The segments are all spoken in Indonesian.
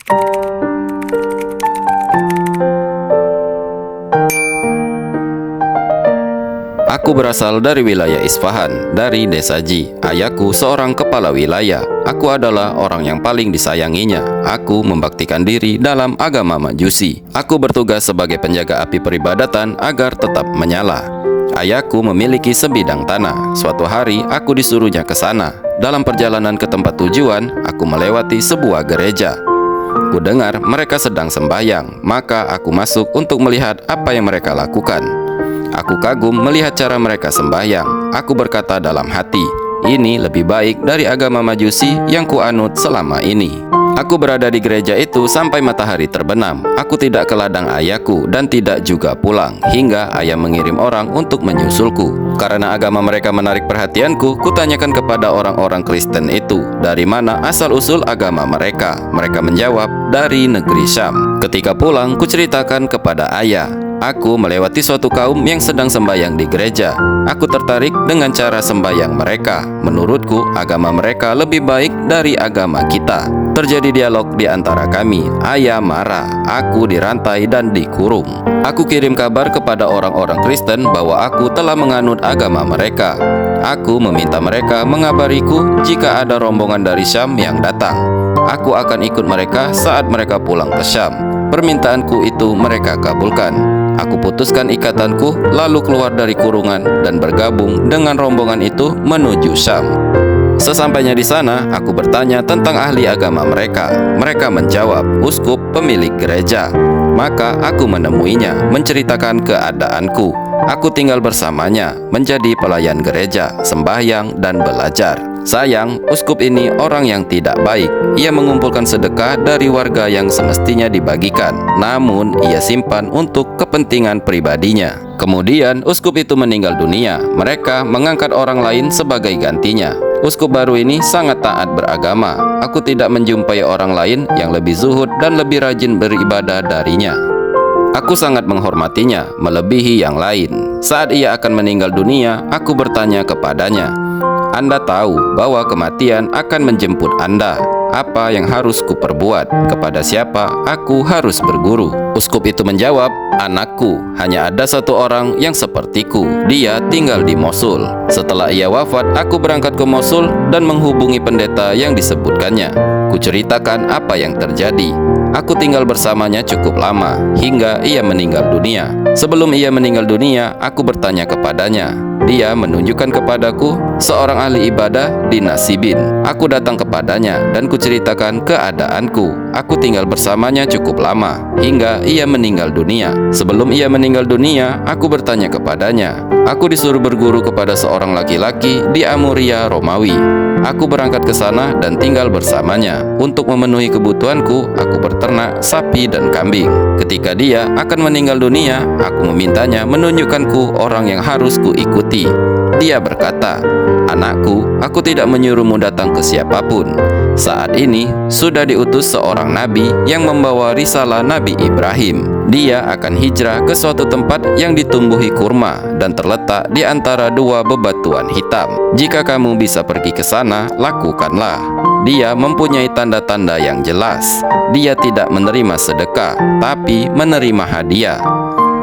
Aku berasal dari wilayah Isfahan, dari desa Ji. Ayahku seorang kepala wilayah. Aku adalah orang yang paling disayanginya. Aku membaktikan diri dalam agama Majusi. Aku bertugas sebagai penjaga api peribadatan agar tetap menyala. Ayahku memiliki sebidang tanah. Suatu hari aku disuruhnya ke sana. Dalam perjalanan ke tempat tujuan, aku melewati sebuah gereja. Ku dengar mereka sedang sembahyang, maka aku masuk untuk melihat apa yang mereka lakukan. Aku kagum melihat cara mereka sembahyang. Aku berkata dalam hati, ini lebih baik dari agama Majusi yang kuanut selama ini. Aku berada di gereja itu sampai matahari terbenam. Aku tidak ke ladang ayahku dan tidak juga pulang, hingga ayah mengirim orang untuk menyusulku. Karena agama mereka menarik perhatianku, kutanyakan kepada orang-orang Kristen itu, dari mana asal-usul agama mereka. Mereka menjawab, dari negeri Syam. Ketika pulang, kuceritakan kepada ayah. Aku melewati suatu kaum yang sedang sembahyang di gereja. Aku tertarik dengan cara sembahyang mereka. Menurutku, agama mereka lebih baik dari agama kita. Terjadi dialog di antara kami. Ayah marah, aku dirantai dan dikurung. Aku kirim kabar kepada orang-orang Kristen bahwa aku telah menganut agama mereka. Aku meminta mereka mengabariku jika ada rombongan dari Syam yang datang. Aku akan ikut mereka saat mereka pulang ke Syam. Permintaanku itu mereka kabulkan. Aku putuskan ikatanku, lalu keluar dari kurungan dan bergabung dengan rombongan itu menuju Syam. Sesampainya di sana, aku bertanya tentang ahli agama mereka. Mereka menjawab, uskup pemilik gereja. Maka aku menemuinya, menceritakan keadaanku. Aku tinggal bersamanya, menjadi pelayan gereja, sembahyang dan belajar. Sayang, uskup ini orang yang tidak baik. Ia mengumpulkan sedekah dari warga yang semestinya dibagikan, namun ia simpan untuk kepentingan pribadinya. Kemudian uskup itu meninggal dunia. Mereka mengangkat orang lain sebagai gantinya. Uskup baru ini sangat taat beragama. Aku tidak menjumpai orang lain yang lebih zuhud dan lebih rajin beribadah darinya. Aku sangat menghormatinya, melebihi yang lain. Saat ia akan meninggal dunia, aku bertanya kepadanya, Anda tahu bahwa kematian akan menjemput Anda. Apa yang harus kuperbuat? Kepada siapa aku harus berguru? Uskup itu menjawab, anakku, hanya ada satu orang yang sepertiku. Dia tinggal di Mosul. Setelah ia wafat, aku berangkat ke Mosul dan menghubungi pendeta yang disebutkannya. Kuceritakan apa yang terjadi. Aku tinggal bersamanya cukup lama, hingga ia meninggal dunia. Sebelum ia meninggal dunia, aku bertanya kepadanya. Dia menunjukkan kepadaku seorang ahli ibadah di Nasibin. Aku datang kepadanya dan kuceritakan keadaanku. Aku tinggal bersamanya cukup lama, hingga ia meninggal dunia. Sebelum ia meninggal dunia, aku bertanya kepadanya. Aku disuruh berguru kepada seorang laki-laki di Amuria, Romawi. Aku berangkat ke sana dan tinggal bersamanya. Untuk memenuhi kebutuhanku, aku berternak sapi dan kambing. Ketika dia akan meninggal dunia, aku memintanya menunjukkanku orang yang harus kuikuti. Dia berkata, anakku, aku tidak menyuruhmu datang ke siapapun. Saat ini sudah diutus seorang nabi yang membawa risalah Nabi Ibrahim. Dia akan hijrah ke suatu tempat yang ditumbuhi kurma dan terletak di antara dua bebatuan hitam. Jika kamu bisa pergi ke sana, lakukanlah. Dia mempunyai tanda-tanda yang jelas. Dia tidak menerima sedekah, tapi menerima hadiah.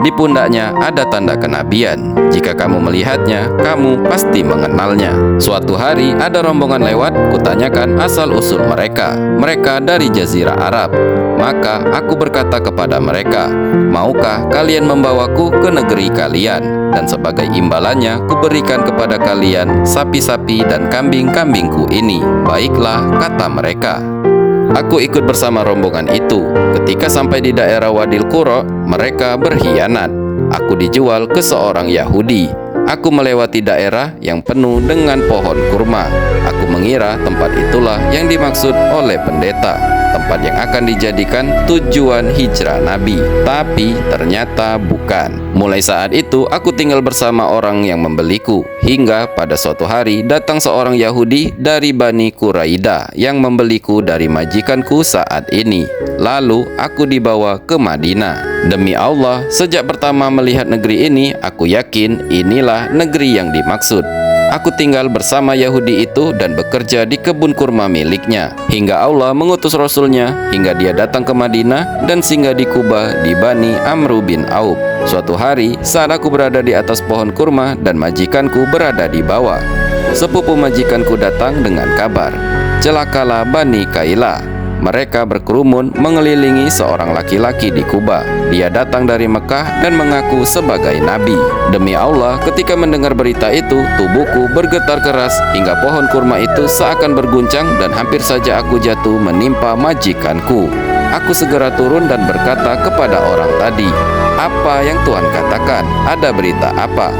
Di pundaknya ada tanda kenabian. Jika kamu melihatnya, kamu pasti mengenalnya. Suatu hari ada rombongan lewat, kutanyakan asal-usul mereka. Mereka dari Jazirah Arab. Maka aku berkata kepada mereka, maukah kalian membawaku ke negeri kalian? Dan sebagai imbalannya, kuberikan kepada kalian sapi-sapi dan kambing-kambingku ini. Baiklah, kata mereka. Aku ikut bersama rombongan itu. Ketika sampai di daerah Wadil Qura, mereka berkhianat. Aku dijual ke seorang Yahudi. Aku melewati daerah yang penuh dengan pohon kurma. Aku mengira tempat itulah yang dimaksud oleh pendeta, tempat yang akan dijadikan tujuan hijrah Nabi. Tapi ternyata bukan. Mulai saat itu aku tinggal bersama orang yang membeliku, hingga pada suatu hari datang seorang Yahudi dari Bani Quraidah yang membeliku dari majikanku saat ini. Lalu aku dibawa ke Madinah. Demi Allah, sejak pertama melihat negeri ini, aku yakin inilah negeri yang dimaksud. Aku tinggal bersama Yahudi itu dan bekerja di kebun kurma miliknya, hingga Allah mengutus Rasulnya, hingga dia datang ke Madinah dan singgah di Kuba di Bani Amru bin Auf. Suatu hari, saat aku berada di atas pohon kurma dan majikanku berada di bawah, sepupu majikanku datang dengan kabar, celakalah Bani Kaila. Mereka berkerumun mengelilingi seorang laki-laki di Kuba. Dia datang dari Mekah dan mengaku sebagai nabi. Demi Allah, ketika mendengar berita itu, tubuhku bergetar keras hingga pohon kurma itu seakan berguncang dan hampir saja aku jatuh menimpa majikanku. Aku segera turun dan berkata kepada orang tadi, "Apa yang Tuhan katakan? Ada berita apa?"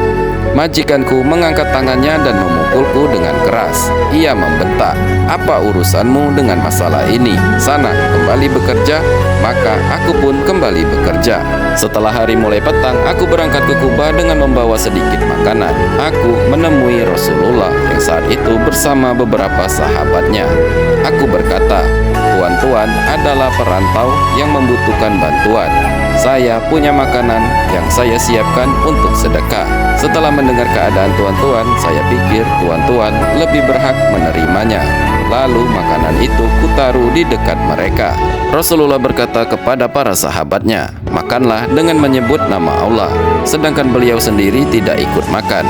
Majikanku mengangkat tangannya dan memukulku dengan keras. Ia membentak, "Apa urusanmu dengan masalah ini? Sana, kembali bekerja." Maka aku pun kembali bekerja. Setelah hari mulai petang, aku berangkat ke Kuba dengan membawa sedikit makanan. Aku menemui Rasulullah yang saat itu bersama beberapa sahabatnya. Aku berkata, "Tuan-tuan adalah perantau yang membutuhkan bantuan. Saya punya makanan yang saya siapkan untuk sedekah." Setelah mendengar keadaan tuan-tuan, saya pikir tuan-tuan lebih berhak menerimanya. Lalu makanan itu kutaruh di dekat mereka. Rasulullah berkata kepada para sahabatnya, "Makanlah dengan menyebut nama Allah." Sedangkan beliau sendiri tidak ikut makan.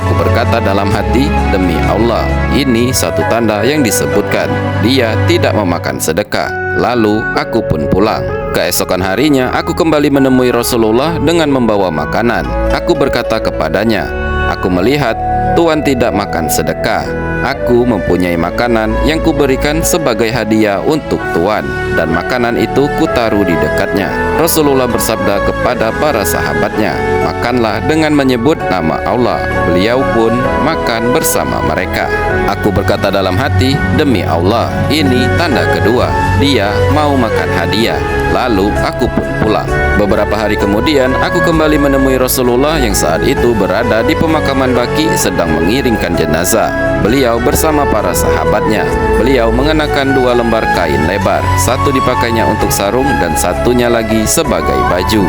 Aku berkata dalam hati, "Demi Allah, ini satu tanda yang disebutkan. Dia tidak memakan sedekah." Lalu aku pun pulang. Keesokan harinya, aku kembali menemui Rasulullah dengan membawa makanan. Aku berkata kepadanya, "Aku melihat Tuan tidak makan sedekah. Aku mempunyai makanan yang kuberikan sebagai hadiah untuk Tuan, dan makanan itu kutaruh di dekatnya." Rasulullah bersabda kepada para sahabatnya, "Makanlah dengan menyebut nama Allah." Beliau pun makan bersama mereka. Aku berkata dalam hati, "Demi Allah, ini tanda kedua. Dia mau makan hadiah." Lalu aku pun pulang. Beberapa hari kemudian, aku kembali menemui Rasulullah yang saat itu berada di pemakaman Baqi sedang mengiringkan jenazah. Beliau bersama para sahabatnya. Beliau mengenakan 2 lembar kain lebar. Satu dipakainya untuk sarung dan satunya lagi sebagai baju.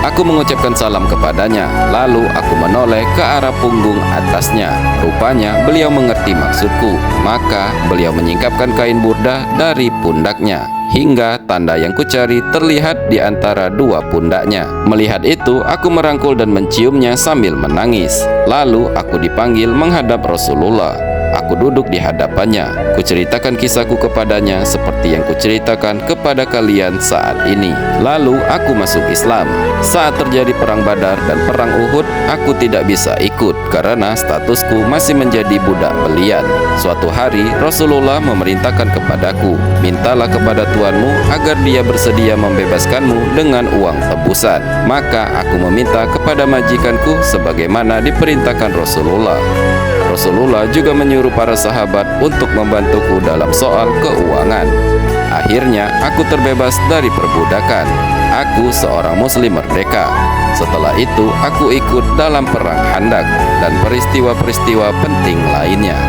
Aku mengucapkan salam kepadanya. Lalu aku menoleh ke arah punggung atasnya. Rupanya beliau mengerti maksudku. Maka beliau menyingkapkan kain burdah dari pundaknya, hingga tanda yang kucari terlihat di antara 2 pundaknya. Melihat itu, aku merangkul dan menciumnya sambil menangis. Lalu aku dipanggil menghadap Rasulullah. Aku duduk di hadapannya. Kuceritakan kisahku kepadanya seperti yang kuceritakan kepada kalian saat ini. Lalu aku masuk Islam. Saat terjadi perang Badar dan perang Uhud, aku tidak bisa ikut karena statusku masih menjadi budak belian. Suatu hari Rasulullah memerintahkan kepadaku, "Mintalah kepada Tuanmu agar dia bersedia membebaskanmu dengan uang tebusan." Maka aku meminta kepada majikanku sebagaimana diperintahkan Rasulullah. Rasulullah juga menyuruh para sahabat untuk membantuku dalam soal keuangan. Akhirnya aku terbebas dari perbudakan. Aku seorang muslim merdeka. Setelah itu aku ikut dalam perang Khandaq dan peristiwa-peristiwa penting lainnya.